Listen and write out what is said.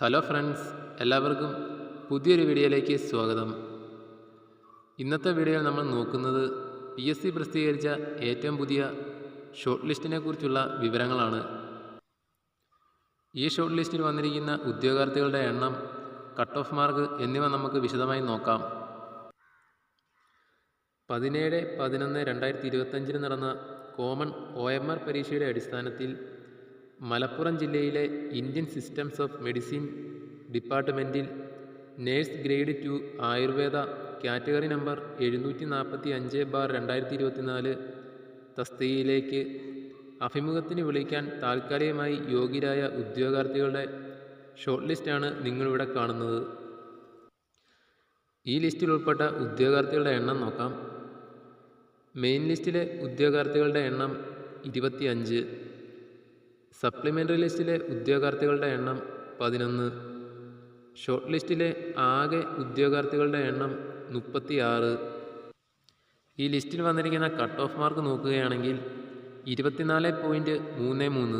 Hello friends, എല്ലാവർക്കും പുതിയൊരു വീഡിയോയിലേക്ക് സ്വാഗതം. ഇന്നത്തെ വീഡിയോയിൽ നമ്മൾ നോക്കുന്നത് PSC പ്രസിദ്ധീകരിച്ച ഏറ്റവും പുതിയ ഷോർട്ട് ലിസ്റ്റിനെ കുറിച്ചുള്ള വിവരങ്ങളാണ്. ഈ ഷോർട്ട് ലിസ്റ്റിൽ വന്നിരിക്കുന്ന ഉദ്യോഗാർത്ഥികളുടെ എണ്ണം, കട്ട് ഓഫ് മാർക്ക് എന്നിവ നമുക്ക് വിശദമായി നോക്കാം. 17/11/2025 നടന്ന കോമൺ OMR പരീക്ഷയുടെ അടിസ്ഥാനത്തിൽ മലപ്പുറം ജില്ലയിലെ ഇന്ത്യൻ സിസ്റ്റംസ് ഓഫ് മെഡിസിൻ ഡിപ്പാർട്ട്മെൻറ്റിൽ nurse grade 2 Ayurveda category number 745/2024 തസ്തികയിലേക്ക് അഭിമുഖത്തിന് വിളിക്കാൻ താൽക്കാലികമായി യോഗ്യരായ ഉദ്യോഗാർത്ഥികളുടെ ഷോർട്ട് ലിസ്റ്റാണ് നിങ്ങളിവിടെ കാണുന്നത്. ഈ ലിസ്റ്റിൽ ഉൾപ്പെട്ട ഉദ്യോഗാർത്ഥികളുടെ എണ്ണം നോക്കാം. മെയിൻ ലിസ്റ്റിലെ ഉദ്യോഗാർത്ഥികളുടെ എണ്ണം 25, സപ്ലിമെൻ്ററി ലിസ്റ്റിലെ ഉദ്യോഗാർത്ഥികളുടെ എണ്ണം 11, ഷോർട്ട് ലിസ്റ്റിലെ ആകെ ഉദ്യോഗാർത്ഥികളുടെ എണ്ണം 36. ഈ ലിസ്റ്റിൽ വന്നിരിക്കുന്ന കട്ട് ഓഫ് മാർക്ക് നോക്കുകയാണെങ്കിൽ 24.33.